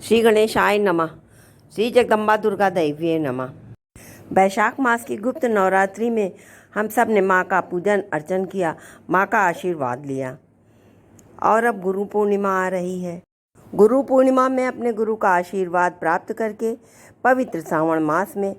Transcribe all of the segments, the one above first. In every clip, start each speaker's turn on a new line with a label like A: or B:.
A: श्री गणेशाय नमः। श्री जगदम्बा दुर्गा दैव्ये नमः। वैशाख मास की गुप्त नवरात्रि में हम सब ने माँ का पूजन अर्चन किया, माँ का आशीर्वाद लिया। और अब गुरु पूर्णिमा आ रही है। गुरु पूर्णिमा में अपने गुरु का आशीर्वाद प्राप्त करके पवित्र श्रावण मास में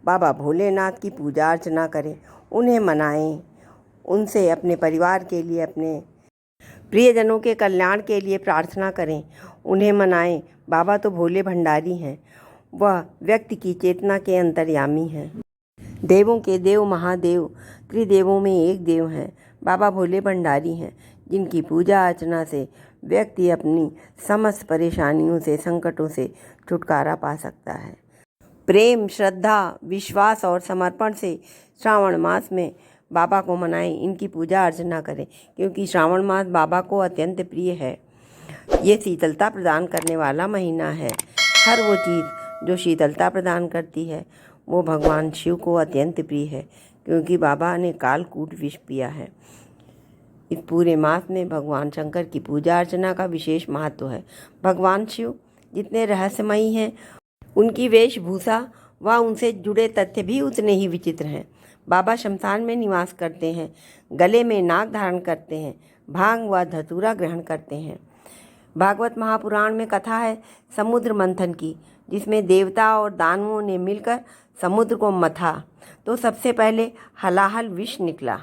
A: बाबा भोलेनाथ की पूजा अर्चना करें, उन्हें मनाएं, उनसे अपने परिवार के लिए, अपने प्रियजनों के कल्याण के लिए प्रार्थना करें, उन्हें मनाएं। बाबा तो भोले भंडारी हैं, वह व्यक्ति की चेतना के अंतर्यामी हैं। देवों के देव महादेव, त्रिदेवों में एक देव हैं। बाबा भोले भंडारी हैं, जिनकी पूजा अर्चना से व्यक्ति अपनी समस्त परेशानियों से, संकटों से छुटकारा पा सकता है। प्रेम, श्रद्धा, विश्वास और समर्पण से श्रावण मास में बाबा को मनाएं, इनकी पूजा अर्चना करें, क्योंकि श्रावण मास बाबा को अत्यंत प्रिय है। ये शीतलता प्रदान करने वाला महीना है। हर वो चीज़ जो शीतलता प्रदान करती है वो भगवान शिव को अत्यंत प्रिय है, क्योंकि बाबा ने कालकूट विष पिया है। इस पूरे मास में भगवान शंकर की पूजा अर्चना का विशेष महत्व है। भगवान शिव जितने रहस्यमयी हैं, उनकी वेशभूषा व उनसे जुड़े तथ्य भी उतने ही विचित्र हैं। बाबा शमशान में निवास करते हैं, गले में नाग धारण करते हैं, भांग व धतूरा ग्रहण करते हैं। भागवत महापुराण में कथा है समुद्र मंथन की, जिसमें देवता और दानवों ने मिलकर समुद्र को मथा तो सबसे पहले हलाहल विष निकला।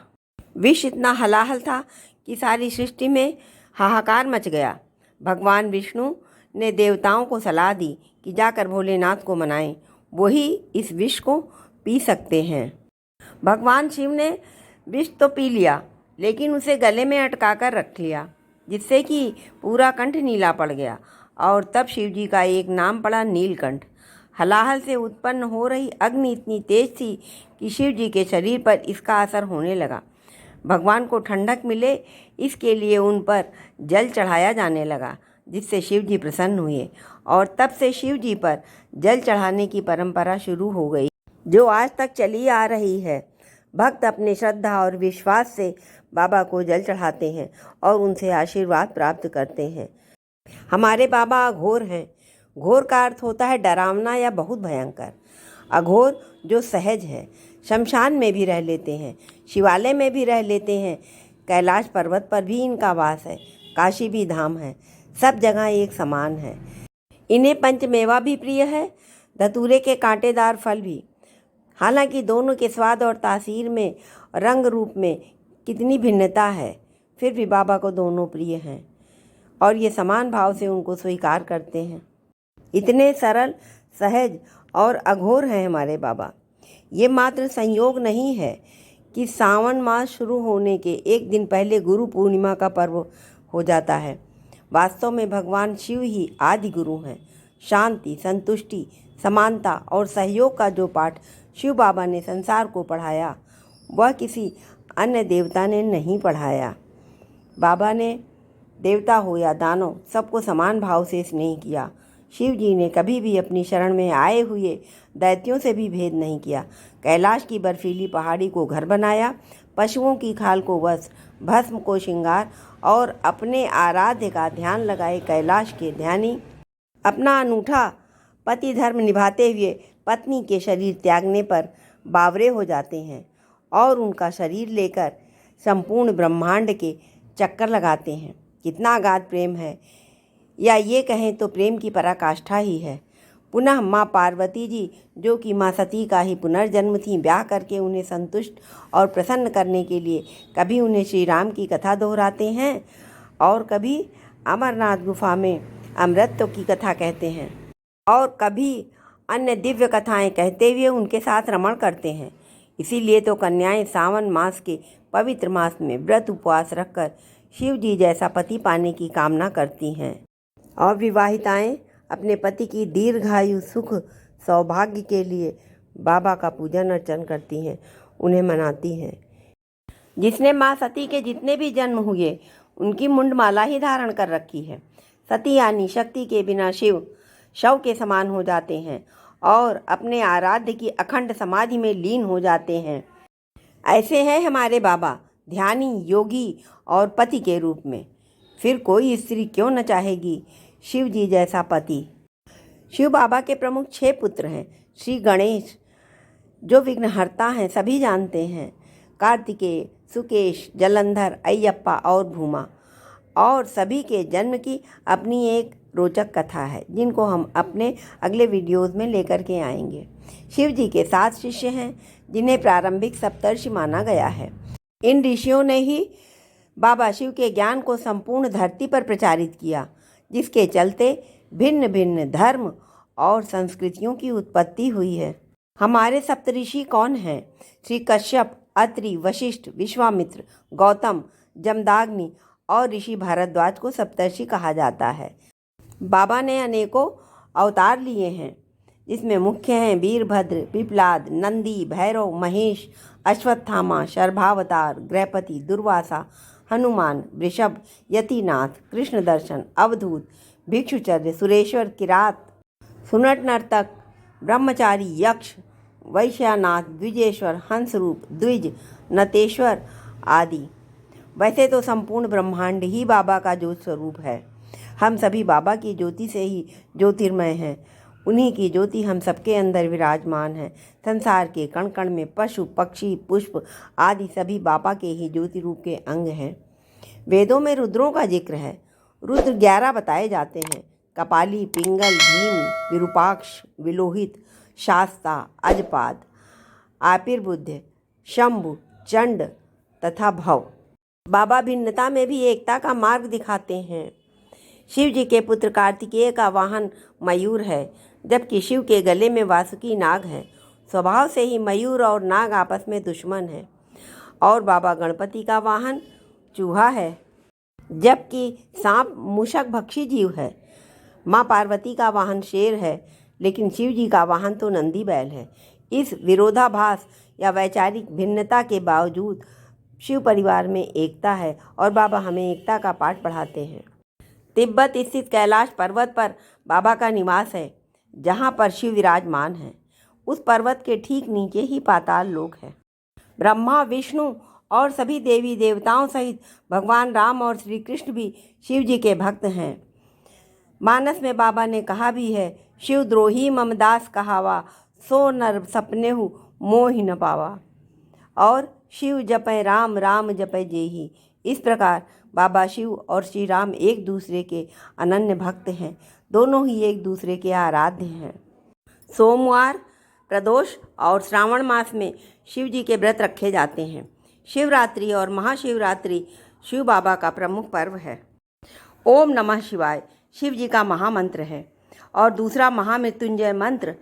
A: विष इतना हलाहल था कि सारी सृष्टि में हाहाकार मच गया। भगवान विष्णु ने देवताओं को सलाह दी कि जाकर भोलेनाथ को मनाएं, वही इस विष को पी सकते हैं। भगवान शिव ने विष तो पी लिया, लेकिन उसे गले में अटका कर रख लिया, जिससे कि पूरा कंठ नीला पड़ गया। और तब शिव जी का एक नाम पड़ा नीलकंठ। हलाहल से उत्पन्न हो रही अग्नि इतनी तेज थी कि शिव जी के शरीर पर इसका असर होने लगा। भगवान को ठंडक मिले, इसके लिए उन पर जल चढ़ाया जाने लगा, जिससे शिव जी प्रसन्न हुए। और तब से शिव जी पर जल चढ़ाने की परंपरा शुरू हो गई, जो आज तक चली आ रही है। भक्त अपने श्रद्धा और विश्वास से बाबा को जल चढ़ाते हैं और उनसे आशीर्वाद प्राप्त करते हैं। हमारे बाबा अघोर हैं। घोर का अर्थ होता है डरावना या बहुत भयंकर। अघोर जो सहज है, शमशान में भी रह लेते हैं, शिवालय में भी रह लेते हैं, कैलाश पर्वत पर भी इनका वास है, काशी भी धाम है, सब जगह एक समान है। इन्हें पंचमेवा भी प्रिय है, धतूरे के कांटेदार फल भी। हालांकि दोनों के स्वाद और तासीर में, रंग रूप में कितनी भिन्नता है, फिर भी बाबा को दोनों प्रिय हैं और ये समान भाव से उनको स्वीकार करते हैं। इतने सरल, सहज और अघोर हैं हमारे बाबा। ये मात्र संयोग नहीं है कि सावन मास शुरू होने के एक दिन पहले गुरु पूर्णिमा का पर्व हो जाता है। वास्तव में भगवान शिव ही आदि गुरु हैं। शांति, संतुष्टि, समानता और सहयोग का जो पाठ शिव बाबा ने संसार को पढ़ाया, वह किसी अन्य देवता ने नहीं पढ़ाया। बाबा ने देवता हो या दानव, सबको समान भाव से स्नेह किया। शिव जी ने कभी भी अपनी शरण में आए हुए दैत्यों से भी भेद नहीं किया। कैलाश की बर्फीली पहाड़ी को घर बनाया, पशुओं की खाल को वस्त्र, भस्म को श्रृंगार और अपने आराध्य का ध्यान लगाए कैलाश के ध्यानी अपना अनूठा पति धर्म निभाते हुए पत्नी के शरीर त्यागने पर बावरे हो जाते हैं और उनका शरीर लेकर संपूर्ण ब्रह्मांड के चक्कर लगाते हैं। कितना अगाध प्रेम है, या ये कहें तो प्रेम की पराकाष्ठा ही है। पुनः माँ पार्वती जी, जो कि माँ सती का ही पुनर्जन्म थी, ब्याह करके उन्हें संतुष्ट और प्रसन्न करने के लिए कभी उन्हें श्री राम की कथा दोहराते हैं और कभी अमरनाथ गुफा में अमृत की कथा कहते हैं और कभी अन्य दिव्य कथाएं कहते हुए उनके साथ रमण करते हैं। इसीलिए तो कन्याएं सावन मास के पवित्र मास में व्रत उपवास रखकर शिव जी जैसा पति पाने की कामना करती हैं और विवाहिताएं अपने पति की दीर्घायु, सुख, सौभाग्य के लिए बाबा का पूजन अर्चन करती हैं, उन्हें मनाती हैं। जिसने माँ सती के जितने भी जन्म हुए, उनकी मुंडमाला ही धारण कर रखी है। सती यानी शक्ति के बिना शिव शव के समान हो जाते हैं और अपने आराध्य की अखंड समाधि में लीन हो जाते हैं। ऐसे हैं हमारे बाबा, ध्यानी, योगी और पति के रूप में। फिर कोई स्त्री क्यों न चाहेगी शिव जी जैसा पति। शिव बाबा के प्रमुख 6 पुत्र हैं। श्री गणेश जो विघ्नहर्ता हैं सभी जानते हैं, कार्तिकेय, सुकेश, जलंधर, अयप्पा और भूमा, और सभी के जन्म की अपनी एक रोचक कथा है जिनको हम अपने अगले वीडियोज़ में लेकर के आएंगे। शिव जी के 7 शिष्य हैं जिन्हें प्रारंभिक सप्तर्षि माना गया है। इन ऋषियों ने ही बाबा शिव के ज्ञान को संपूर्ण धरती पर प्रचारित किया, जिसके चलते भिन्न भिन्न धर्म और संस्कृतियों की उत्पत्ति हुई है। हमारे सप्तऋषि कौन हैं? श्री कश्यप, अत्रि, वशिष्ठ, विश्वामित्र, गौतम, जमदाग्नि और ऋषि भारद्वाज को सप्तर्षि कहा जाता है। बाबा ने अनेकों अवतार लिए हैं, जिसमें मुख्य हैं वीरभद्र, पिपलाद, नंदी, भैरव, महेश, अश्वत्थामा, शर्भावतार, गृहपति, दुर्वासा, हनुमान, वृषभ, यतिनाथ, कृष्ण दर्शन, अवधूत, भिक्षुचर्य, सुरेश्वर, किरात, सुनट नर्तक, ब्रह्मचारी, यक्ष, वैश्यानाथ, द्विजेश्वर, हंसरूप, द्विज, नतेश्वर आदि। वैसे तो संपूर्ण ब्रह्मांड ही बाबा का ज्योति स्वरूप है। हम सभी बाबा की ज्योति से ही ज्योतिर्मय हैं। उन्हीं की ज्योति हम सबके अंदर विराजमान है। संसार के कण कण में पशु, पक्षी, पुष्प आदि सभी बाबा के ही ज्योति रूप के अंग हैं। वेदों में रुद्रों का जिक्र है। रुद्र 11 बताए जाते हैं: कपाली, पिंगल, भीम, विरूपाक्ष, विलोहित, शास्ता, अजपाद, आपिर्बुद्ध, शंभु, चंड तथा भव। बाबा भिन्नता में भी एकता का मार्ग दिखाते हैं। शिव जी के पुत्र कार्तिकेय का वाहन मयूर है, जबकि शिव के गले में वासुकी नाग है। स्वभाव से ही मयूर और नाग आपस में दुश्मन हैं। और बाबा गणपति का वाहन चूहा है, जबकि सांप मूषक भक्षी जीव है। माँ पार्वती का वाहन शेर है, लेकिन शिव जी का वाहन तो नंदी बैल है। इस विरोधाभास या वैचारिक भिन्नता के बावजूद शिव परिवार में एकता है और बाबा हमें एकता का पाठ पढ़ाते हैं। तिब्बत स्थित कैलाश पर्वत पर बाबा का निवास है, जहाँ पर शिव विराजमान है। उस पर्वत के ठीक नीचे ही पाताल लोक है। ब्रह्मा, विष्णु और सभी देवी देवताओं सहित भगवान राम और श्री कृष्ण भी शिव जी के भक्त हैं। मानस में बाबा ने कहा भी है, शिव द्रोही ममदास कहावा, सो नर सपनेहु मोहि न पावा। और शिव जपै राम, राम जपै जेही। इस प्रकार बाबा शिव और श्री राम एक दूसरे के अनन्य भक्त हैं। दोनों ही एक दूसरे के आराध्य हैं। सोमवार, प्रदोष और श्रावण मास में शिव जी के व्रत रखे जाते हैं। शिवरात्रि और महाशिवरात्रि शिव बाबा का प्रमुख पर्व है। ओम नमः शिवाय शिव जी का महामंत्र है। और दूसरा महामृत्युंजय मंत्र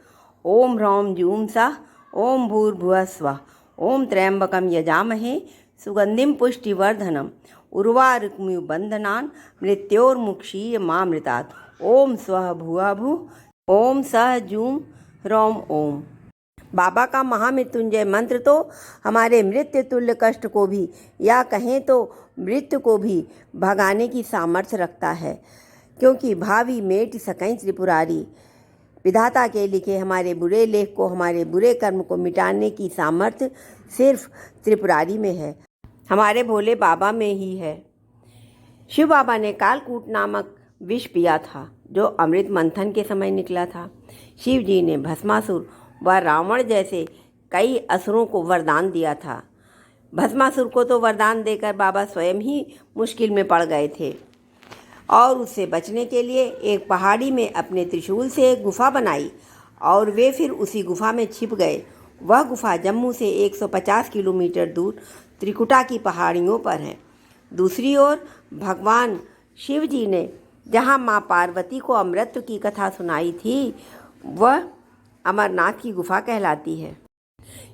A: ओम ह्रौम जूम सः ओम भूर्भुवः स्वः ओम त्र्यंबकम यजामहे सुगंधिम पुष्टिवर्धनम उर्वारुकमिव बंधनान् मृत्योर्मुक्षीय मामृतात्। ओम स्वः भुवः भुः ओम सः जूम ह्रौम ओम। बाबा का महामृत्युंजय मंत्र तो हमारे मृत्यु तुल्य कष्ट को भी, या कहें तो मृत्यु को भी भगाने की सामर्थ्य रखता है, क्योंकि भावी मेट सकैं त्रिपुरारी। विधाता के लिखे हमारे बुरे लेख को, हमारे बुरे कर्म को मिटाने की सामर्थ्य सिर्फ त्रिपुरारी में है, हमारे भोले बाबा में ही है। शिव बाबा ने कालकूट नामक विष पिया था, जो अमृत मंथन के समय निकला था। शिव जी ने भस्मासुर व रावण जैसे कई असुरों को वरदान दिया था। भस्मासुर को तो वरदान देकर बाबा स्वयं ही मुश्किल में पड़ गए थे और उससे बचने के लिए एक पहाड़ी में अपने त्रिशूल से एक गुफा बनाई और वे फिर उसी गुफा में छिप गए। वह गुफा जम्मू से 150 किलोमीटर दूर त्रिकुटा की पहाड़ियों पर है। दूसरी ओर भगवान शिव जी ने जहाँ माँ पार्वती को अमृत की कथा सुनाई थी, वह अमरनाथ की गुफा कहलाती है।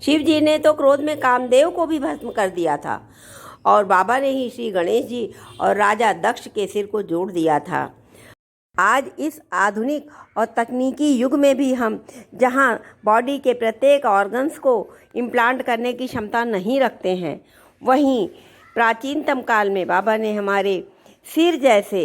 A: शिव जी ने तो क्रोध में कामदेव को भी भस्म कर दिया था और बाबा ने ही श्री गणेश जी और राजा दक्ष के सिर को जोड़ दिया था। आज इस आधुनिक और तकनीकी युग में भी हम जहां बॉडी के प्रत्येक ऑर्गन्स को इम्प्लांट करने की क्षमता नहीं रखते हैं, वहीं प्राचीनतम काल में बाबा ने हमारे सिर जैसे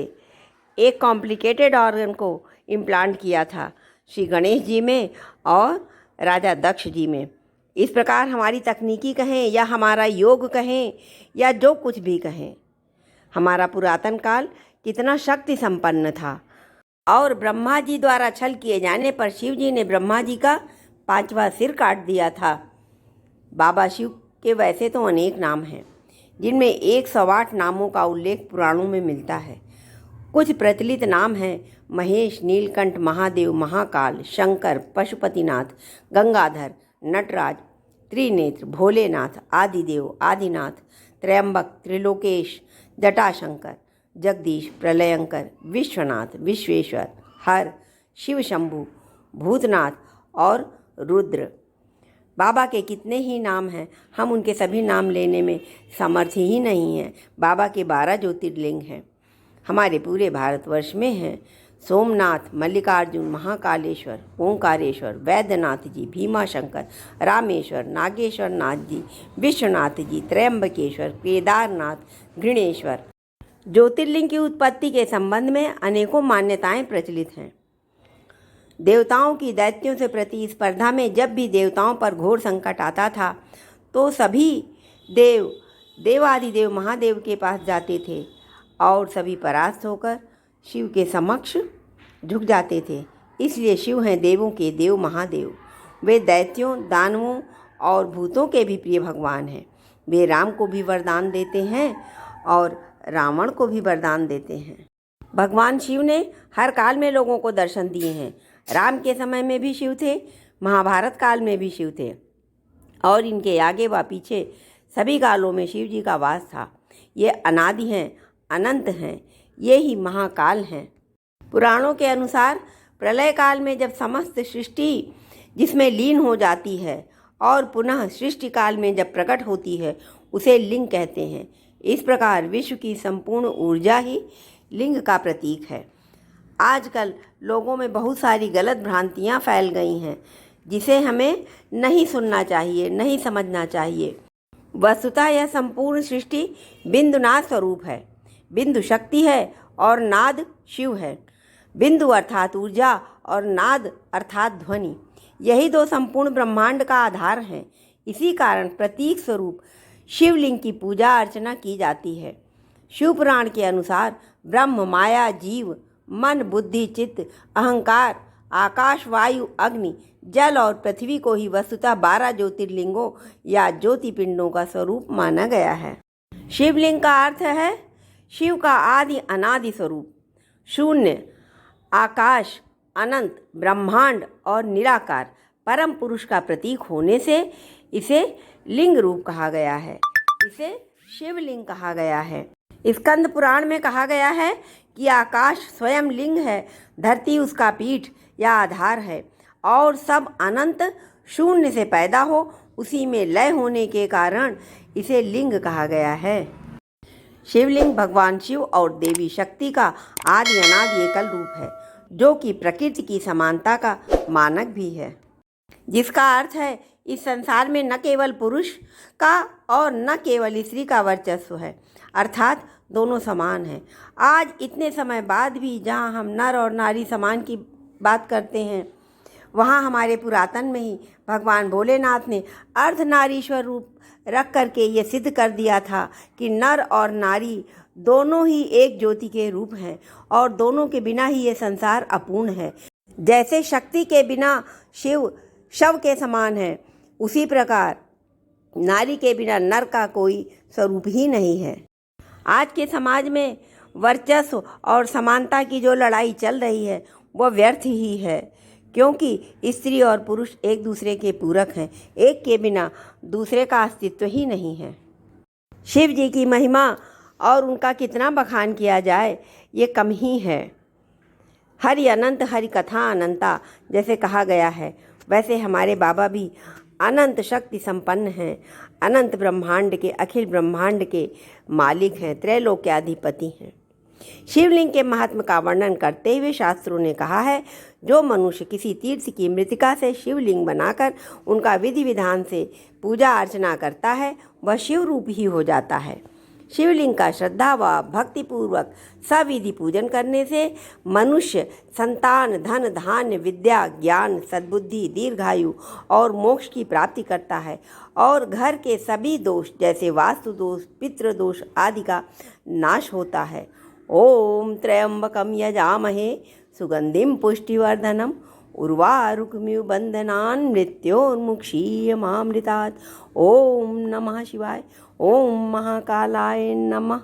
A: एक कॉम्प्लिकेटेड ऑर्गन को इम्प्लांट किया था, श्री गणेश जी में और राजा दक्ष जी में। इस प्रकार हमारी तकनीकी कहें या हमारा योग कहें या जो कुछ भी कहें, हमारा पुरातन काल कितना शक्ति संपन्न था और ब्रह्मा जी द्वारा छल किए जाने पर शिव जी ने ब्रह्मा जी का 5वां सिर काट दिया था। बाबा शिव के वैसे तो अनेक नाम हैं, जिनमें 108 नामों का उल्लेख पुराणों में मिलता है। कुछ प्रचलित नाम हैं महेश, नीलकंठ, महादेव, महाकाल, शंकर, पशुपतिनाथ, गंगाधर, नटराज, त्रिनेत्र, भोलेनाथ, आदिदेव, आदिनाथ, त्रयंबक, त्रिलोकेश, जटाशंकर, जगदीश, प्रलयंकर, विश्वनाथ, विश्वेश्वर, हर, शिव शंभु, भूतनाथ और रुद्र। बाबा के कितने ही नाम हैं, हम उनके सभी नाम लेने में समर्थ ही नहीं हैं। बाबा के 12 ज्योतिर्लिंग हैं, हमारे पूरे भारतवर्ष में हैं। सोमनाथ, मल्लिकार्जुन, महाकालेश्वर, ओंकारेश्वर, वैद्यनाथ जी, भीमाशंकर, रामेश्वर, नागेश्वर नाथ जी, विश्वनाथ जी, त्रयंबकेश्वर, केदारनाथ, घृणेश्वर। ज्योतिर्लिंग की उत्पत्ति के संबंध में अनेकों मान्यताएं प्रचलित हैं। देवताओं की दैत्यों से प्रतिस्पर्धा में जब भी देवताओं पर घोर संकट आता था तो सभी देवादिदेव महादेव के पास जाते थे और सभी परास्त होकर शिव के समक्ष झुक जाते थे। इसलिए शिव हैं देवों के देव महादेव। वे दैत्यों, दानवों और भूतों के भी प्रिय भगवान हैं। वे राम को भी वरदान देते हैं और रावण को भी वरदान देते हैं। भगवान शिव ने हर काल में लोगों को दर्शन दिए हैं। राम के समय में भी शिव थे, महाभारत काल में भी शिव थे और इनके आगे व पीछे सभी कालों में शिव जी का वास था। ये अनादि हैं, अनंत हैं, ये ही महाकाल हैं। पुराणों के अनुसार प्रलय काल में जब समस्त सृष्टि जिसमें लीन हो जाती है और पुनः सृष्टि काल में जब प्रकट होती है उसे लिंग कहते हैं। इस प्रकार विश्व की संपूर्ण ऊर्जा ही लिंग का प्रतीक है। आजकल लोगों में बहुत सारी गलत भ्रांतियाँ फैल गई हैं, जिसे हमें नहीं सुनना चाहिए, नहीं समझना चाहिए। वस्तुतः यह संपूर्ण सृष्टि बिंदुनाद स्वरूप है। बिंदु शक्ति है और नाद शिव है। बिंदु अर्थात ऊर्जा और नाद अर्थात ध्वनि, यही दो संपूर्ण ब्रह्मांड का आधार हैं। इसी कारण प्रतीक स्वरूप शिवलिंग की पूजा अर्चना की जाती है। शिव पुराण के अनुसार ब्रह्म, माया, जीव, मन, बुद्धि, चित्त, अहंकार, आकाश, वायु, अग्नि, जल और पृथ्वी को ही वस्तुतः 12 ज्योतिर्लिंगों या ज्योतिपिंडों का स्वरूप माना गया है। शिवलिंग का अर्थ है शिव का आदि अनादि स्वरूप, शून्य, आकाश, अनंत, ब्रह्मांड और निराकार परम पुरुष का प्रतीक होने से इसे लिंग रूप कहा गया है। इसे शिवलिंग कहा गया है। स्कंद पुराण में कहा गया है कि आकाश स्वयं लिंग है, धरती उसका पीठ या आधार है और सब अनंत शून्य से पैदा हो उसी में लय होने के कारण इसे लिंग कहा गया है। शिवलिंग भगवान शिव और देवी शक्ति का आदि अनादि एकल रूप है, जो कि प्रकृति की समानता का मानक भी है, जिसका अर्थ है इस संसार में न केवल पुरुष का और न केवल स्त्री का वर्चस्व है, अर्थात दोनों समान हैं। आज इतने समय बाद भी जहाँ हम नर और नारी समान की बात करते हैं, वहाँ हमारे पुरातन में ही भगवान भोलेनाथ ने अर्धनारीश्वर रूप रख करके ये सिद्ध कर दिया था कि नर और नारी दोनों ही एक ज्योति के रूप हैं और दोनों के बिना ही ये संसार अपूर्ण है। जैसे शक्ति के बिना शिव शव के समान है, उसी प्रकार नारी के बिना नर का कोई स्वरूप ही नहीं है। आज के समाज में वर्चस्व और समानता की जो लड़ाई चल रही है वह व्यर्थ ही है, क्योंकि स्त्री और पुरुष एक दूसरे के पूरक हैं। एक के बिना दूसरे का अस्तित्व ही नहीं है। शिव जी की महिमा और उनका कितना बखान किया जाए ये कम ही है। हरि अनंत हरि कथा अनंता जैसे कहा गया है, वैसे हमारे बाबा भी अनंत शक्ति संपन्न हैं, अनंत ब्रह्मांड के, अखिल ब्रह्मांड के मालिक हैं, त्रैलोक्याधिपति हैं। शिवलिंग के महात्म का वर्णन करते हुए शास्त्रों ने कहा है, जो मनुष्य किसी तीर्थ की मृतिका से शिवलिंग बनाकर उनका विधि विधान से पूजा अर्चना करता है वह शिव रूप ही हो जाता है। शिवलिंग का श्रद्धा व भक्तिपूर्वक सविधि पूजन करने से मनुष्य संतान, धन, धान्य, विद्या, ज्ञान, सद्बुद्धि, दीर्घायु और मोक्ष की प्राप्ति करता है और घर के सभी दोष जैसे वास्तु दोष, पितृ दोष आदि का नाश होता है। ओम त्र्यंबकम यजामहे सुगंधिम पुष्टिवर्धनम उर्वारुकमिव बंधनान् मृत्योर्मुक्षीयमामृतात्। ओम नमः शिवाय। ओम महाकालाय नमः।